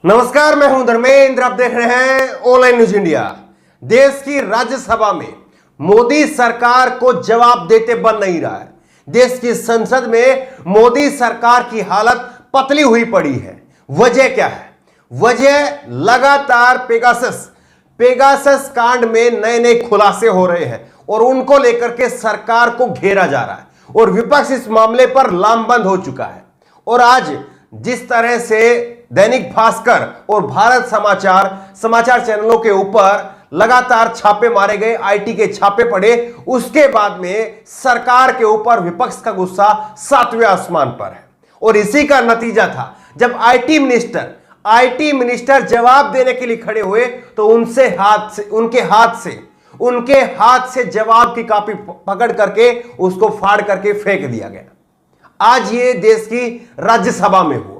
नमस्कार, मैं हूं धर्मेंद्र। आप देख रहे हैं ऑनलाइन न्यूज इंडिया। देश की राज्यसभा में मोदी सरकार को जवाब देते बन नहीं रहा है। देश की संसद में मोदी सरकार की हालत पतली हुई पड़ी है। वजह क्या है? वजह लगातार पेगासस कांड में नए नए खुलासे हो रहे हैं और उनको लेकर के सरकार को घेरा जा रहा है और विपक्ष इस मामले पर लामबंद हो चुका है। और आज जिस तरह से दैनिक भास्कर और भारत समाचार चैनलों के ऊपर लगातार छापे मारे गए, आईटी के छापे पड़े, उसके बाद में सरकार के ऊपर विपक्ष का गुस्सा 7वें आसमान पर है। और इसी का नतीजा था जब आईटी मिनिस्टर जवाब देने के लिए खड़े हुए तो उनके हाथ से जवाब की कॉपी पकड़ करके उसको फाड़ करके फेंक दिया गया। आज ये देश की राज्यसभा में हुआ।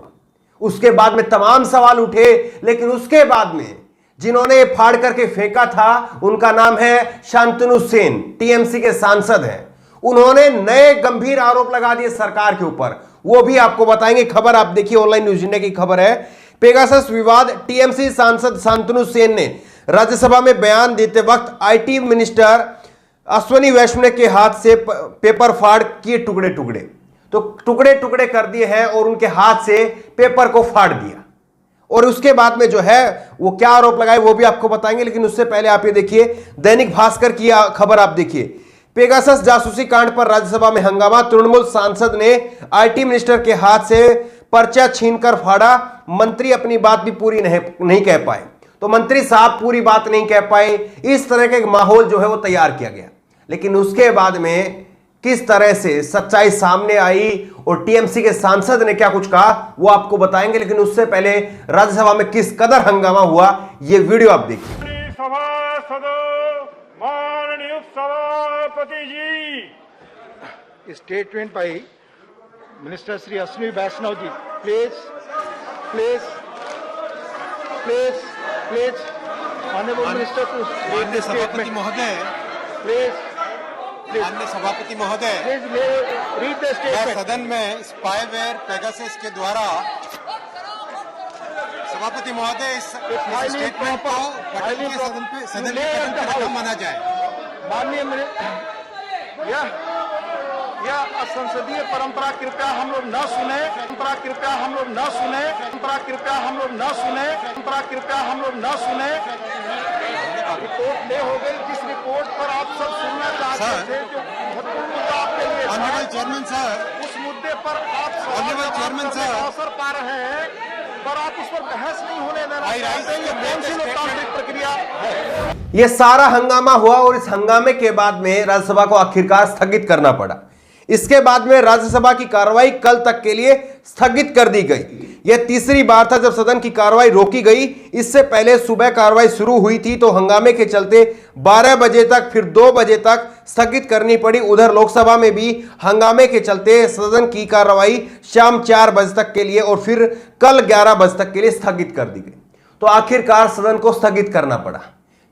उसके बाद में तमाम सवाल उठे, लेकिन उसके बाद में जिन्होंने फाड़ करके फेंका था उनका नाम है शांतनु सेन, टीएमसी के सांसद हैं। उन्होंने नए गंभीर आरोप लगा दिए सरकार के ऊपर, वो भी आपको बताएंगे। खबर आप देखिए, ऑनलाइन न्यूज इंडिया की खबर है। पेगासस विवाद, टीएमसी सांसद शांतनु सेन ने राज्यसभा में बयान देते वक्त आईटी मिनिस्टर अश्विनी वैष्णव के हाथ से पेपर फाड़ किए टुकड़े टुकड़े कर दिए हैं और उनके हाथ से पेपर को फाड़ दिया। और उसके बाद में जो है वो क्या आरोप लगाए वो भी आपको बताएंगे, लेकिन उससे पहले आप ये देखिए दैनिक भास्कर की खबर आप देखिए। पेगासस जासूसी कांड पर राज्यसभा में हंगामा, तृणमूल सांसद ने आईटी मिनिस्टर के हाथ से पर्चा छीनकर फाड़ा। मंत्री अपनी बात भी पूरी नहीं कह पाए, तो मंत्री साहब पूरी बात नहीं कह पाए। इस तरह का एक माहौल जो है वो तैयार किया गया। लेकिन उसके बाद में किस तरह से सच्चाई सामने आई और टीएमसी के सांसद ने क्या कुछ कहा वो आपको बताएंगे, लेकिन उससे पहले राज्यसभा में किस कदर हंगामा हुआ ये वीडियो आप देखिए। माननीय सभापति ji, statement by minister Shri Ashwini Vaishnaw ji, please please please please honourable minister to माननीय सभापति महोदय, प्लीज माननीय सभापति महोदय, रीड द मैं स्टेटमेंट। सदन में स्पाईवेयर पेगासस के द्वारा सभापति महोदय इस स्टेटमेंट को पटल के सदन के कदम पर न माना जाए। माननीय यह असंसदीय परंपरा कृपया हम लोग न सुने, परंपरा कृपया हम लोग न सुने, परंपरा कृपया हम लोग न सुने, परंपरा कृपया हम लोग न सुने। रिपोर्ट ले हो गई, जिस रिपोर्ट पर आप सब सुनना चाहते थे, जो महत्वपूर्ण मुद्दा आपके लिए था, ऑनरेबल चेयरमैन सर, उस मुद्दे पर आप ऑनरेबल चेयरमैन सर, अवसर पा रहे हैं, पर आप उस पर बहस नहीं होने देना चाहते हैं। ये कौन सी लोकतांत्रिक प्रक्रिया है? ये सारा हंगामा हुआ और इस हंगामे के बाद में राज्यसभा को आखिरकार स्थगित करना पड़ा। इसके बाद में राज्यसभा की कार्रवाई कल तक के लिए स्थगित कर दी गई। यह तीसरी बार था जब सदन की कार्रवाई रोकी गई। इससे पहले सुबह कार्रवाई शुरू हुई थी तो हंगामे के चलते 12 बजे तक, फिर 2 बजे तक स्थगित करनी पड़ी। उधर लोकसभा में भी हंगामे के चलते सदन की कार्रवाई शाम 4 बजे तक के लिए और फिर कल 11 बजे तक के लिए स्थगित कर दी गई। तो आखिरकार सदन को स्थगित करना पड़ा।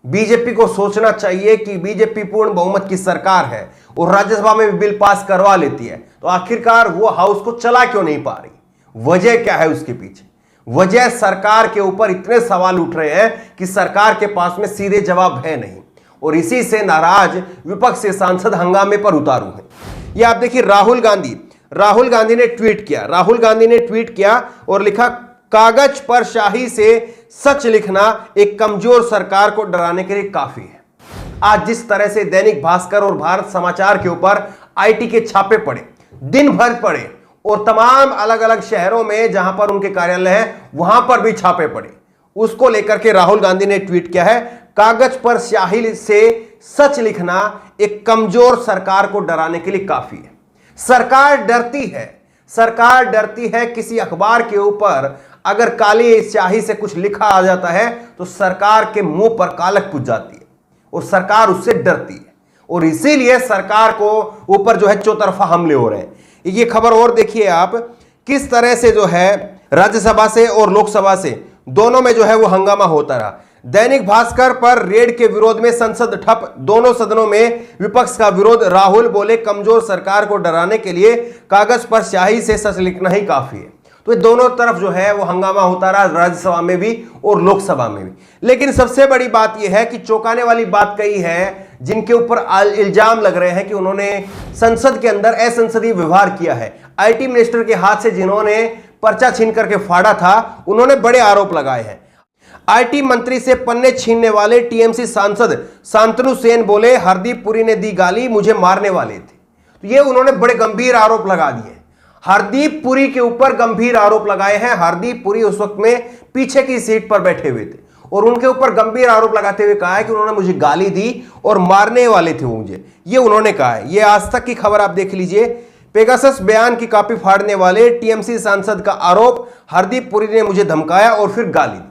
बीजेपी को सोचना चाहिए कि बीजेपी पूर्ण बहुमत की सरकार है और राज्यसभा में भी बिल पास करवा लेती है, तो आखिरकार वो हाउस को चला क्यों नहीं पा रही? वजह क्या है उसके पीछे? वजह ये के ऊपर इतने सवाल उठ रहे हैं कि सरकार के पास में सीधे जवाब है नहीं, और इसी से नाराज विपक्ष के सांसद हंगामे पर उतारू हैं। ये आप देखिए, राहुल गांधी ने ट्वीट किया और लिखा, कागज पर शाही से सच लिखना एक कमजोर सरकार को डराने के लिए काफी है। आज जिस तरह से दैनिक भास्कर और भारत समाचार के ऊपर आईटी के छापे पड़े, दिन भर पड़े, और तमाम अलग अलग शहरों में जहां पर उनके कार्यालय हैं वहां पर भी छापे पड़े, उसको लेकर के राहुल गांधी ने ट्वीट किया है, कागज पर स्याही से सच लिखना एक कमजोर सरकार को डराने के लिए काफी है। सरकार डरती है किसी अखबार के ऊपर अगर काली स्याही से कुछ लिखा आ जाता है तो सरकार के मुंह पर कालक पुज जाती है और सरकार उससे डरती है, और इसीलिए सरकार को ऊपर जो है चौतरफा हमले हो रहे हैं। ये खबर और देखिए आप, किस तरह से जो है राज्यसभा से और लोकसभा से दोनों में जो है वो हंगामा होता रहा। दैनिक भास्कर पर रेड के विरोध में संसद ठप, दोनों सदनों में विपक्ष का विरोध। राहुल बोले, कमजोर सरकार को डराने के लिए कागज पर स्याही से सच लिखना ही काफी है। तो ये दोनों तरफ जो है वो हंगामा होता रहा, राज्यसभा में भी और लोकसभा में भी। लेकिन सबसे बड़ी बात यह है कि चौंकाने वाली बात कई है जिनके ऊपर इल्जाम लग रहे हैं कि उन्होंने संसद के अंदर असंसदीय व्यवहार किया है। आईटी मिनिस्टर के हाथ से जिन्होंने पर्चा छीन करके फाड़ा था, उन्होंने बड़े आरोप लगाए हैं। आईटी मंत्री से पन्ने छीनने वाले टीएमसी सांसद शांतनु सेन बोले, हरदीप पुरी ने दी गाली, मुझे मारने वाले थे। तो ये उन्होंने बड़े गंभीर आरोप लगा दिए। हरदीप पुरी के ऊपर गंभीर आरोप लगाए हैं। हरदीप पुरी उस वक्त में पीछे की सीट पर बैठे हुए थे और उनके ऊपर गंभीर आरोप लगाते हुए कहा है कि उन्होंने मुझे गाली दी और मारने वाले थे मुझे, ये उन्होंने कहा है। ये आज तक की खबर आप देख लीजिए। पेगासस बयान की कॉपी फाड़ने वाले टीएमसी सांसद का आरोप, हरदीप पुरी ने मुझे धमकाया और फिर गाली दी।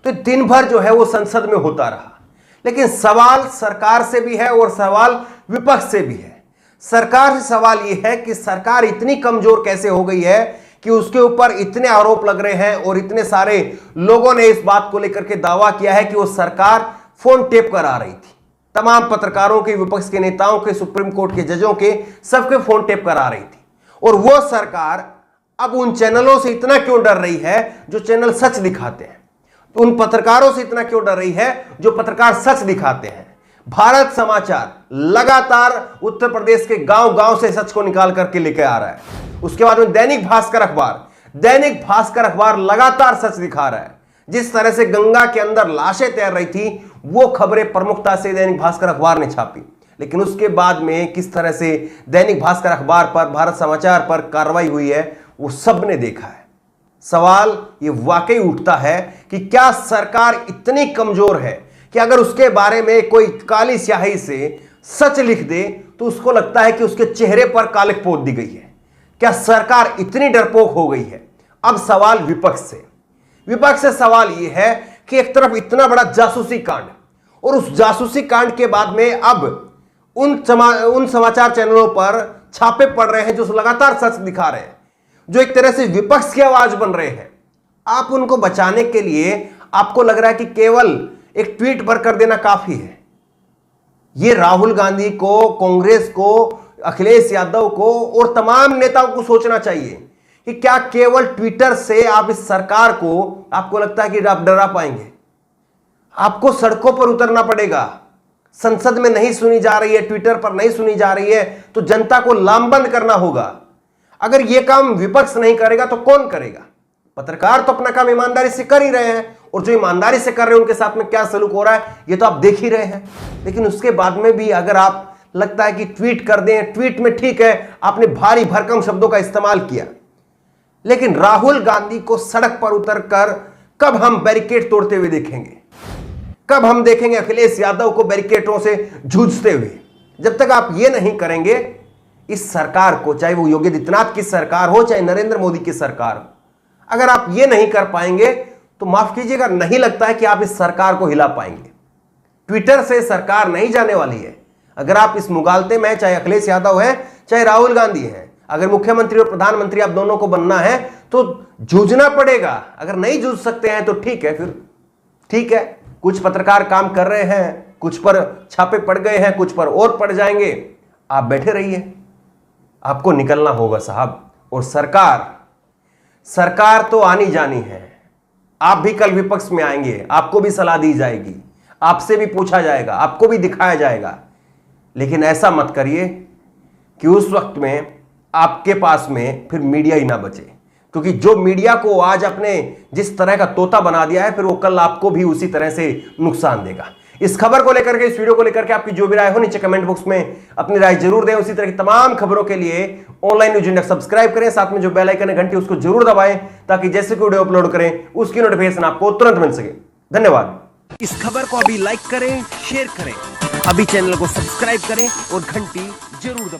तो दिन भर जो है वो संसद में होता रहा। लेकिन सवाल सरकार से भी है और सवाल विपक्ष से भी है। सरकार से सवाल यह है कि सरकार इतनी कमजोर कैसे हो गई है कि उसके ऊपर इतने आरोप लग रहे हैं और इतने सारे लोगों ने इस बात को लेकर के दावा किया है कि वो सरकार फोन टेप करा रही थी। तमाम पत्रकारों के, विपक्ष के नेताओं के, सुप्रीम कोर्ट के जजों के, सबके फोन टेप करा रही थी। और वो सरकार अब उन चैनलों से इतना क्यों डर रही है जो चैनल सच दिखाते हैं? उन पत्रकारों से इतना क्यों डर रही है जो पत्रकार सच दिखाते हैं? भारत समाचार लगातार उत्तर प्रदेश के गांव गांव से सच को निकाल करके लेके आ रहा है। उसके बाद में दैनिक भास्कर अखबार लगातार सच दिखा रहा है। जिस तरह से गंगा के अंदर लाशें तैर रही थी, वो खबरें प्रमुखता से दैनिक भास्कर अखबार ने छापी। लेकिन उसके बाद में किस तरह से दैनिक भास्कर अखबार पर, भारत समाचार पर कार्रवाई हुई है, वो सब ने देखा है। सवाल ये वाकई उठता है कि क्या सरकार इतनी कमजोर है कि अगर उसके बारे में कोई काली स्याही से सच लिख दे तो उसको लगता है कि उसके चेहरे पर कालिक पोत दी गई है? क्या सरकार इतनी डरपोक हो गई है? अब सवाल विपक्ष से सवाल यह है कि एक तरफ इतना बड़ा जासूसी कांड और उस जासूसी कांड के बाद में अब उन समाचार चैनलों पर छापे पड़ रहे हैं जो लगातार सच दिखा रहे हैं, जो एक तरह से विपक्ष की आवाज बन रहे हैं। आप उनको बचाने के लिए आपको लग रहा है कि केवल एक ट्वीट पर कर देना काफी है। यह राहुल गांधी को, कांग्रेस को, अखिलेश यादव को और तमाम नेताओं को सोचना चाहिए कि क्या केवल ट्विटर से आप इस सरकार को, आपको लगता है कि आप डरा पाएंगे? आपको सड़कों पर उतरना पड़ेगा। संसद में नहीं सुनी जा रही है, ट्विटर पर नहीं सुनी जा रही है, तो जनता को लामबंद करना होगा। अगर यह काम विपक्ष नहीं करेगा तो कौन करेगा? पत्रकार तो अपना काम ईमानदारी से कर ही रहे हैं और जो ईमानदारी से कर रहे हैं उनके साथ में क्या सलूक हो रहा है ये तो आप देख ही रहे हैं। लेकिन उसके बाद में भी अगर आप लगता है कि ट्वीट कर दें, ट्वीट में ठीक है आपने भारी भरकम शब्दों का इस्तेमाल किया, लेकिन राहुल गांधी को सड़क पर उतरकर कब हम बैरिकेड तोड़ते हुए देखेंगे? कब हम देखेंगे अखिलेश यादव को बैरिकेडों से जूझते हुए? जब तक आप ये नहीं करेंगे, इस सरकार को, चाहे वो योगी आदित्यनाथ की सरकार हो चाहे नरेंद्र मोदी की सरकार हो, अगर आप ये नहीं कर पाएंगे तो माफ कीजिएगा, नहीं लगता है कि आप इस सरकार को हिला पाएंगे। ट्विटर से सरकार नहीं जाने वाली है। अगर आप इस मुगालते में, चाहे अखिलेश यादव है चाहे राहुल गांधी है, अगर मुख्यमंत्री और प्रधानमंत्री आप दोनों को बनना है तो जूझना पड़ेगा। अगर नहीं जूझ सकते हैं तो ठीक है, फिर ठीक है, कुछ पत्रकार काम कर रहे हैं, कुछ पर छापे पड़ गए हैं, कुछ पर और पड़ जाएंगे, आप बैठे रहिए। आपको निकलना होगा साहब। और सरकार तो आनी जानी है। आप भी कल विपक्ष में आएंगे, आपको भी सलाह दी जाएगी, आपसे भी पूछा जाएगा, आपको भी दिखाया जाएगा। लेकिन ऐसा मत करिए कि उस वक्त में आपके पास में फिर मीडिया ही ना बचे, क्योंकि जो मीडिया को आज अपने जिस तरह का तोता बना दिया है, फिर वो कल आपको भी उसी तरह से नुकसान देगा। इस खबर को लेकर के, इस वीडियो को लेकर के आपकी जो भी राय हो नीचे कमेंट बॉक्स में अपनी राय जरूर दें। उसी तरह की तमाम खबरों के लिए ऑनलाइन न्यूज इंडेक्स सब्सक्राइब करें, साथ में जो बेल आइकन है घंटी उसको जरूर दबाएं, ताकि जैसे कोई वीडियो अपलोड करें उसकी नोटिफिकेशन आपको तुरंत मिल सके। धन्यवाद। इस खबर को अभी लाइक करें, शेयर करें, अभी चैनल को सब्सक्राइब करें और घंटी जरूर दबाएं।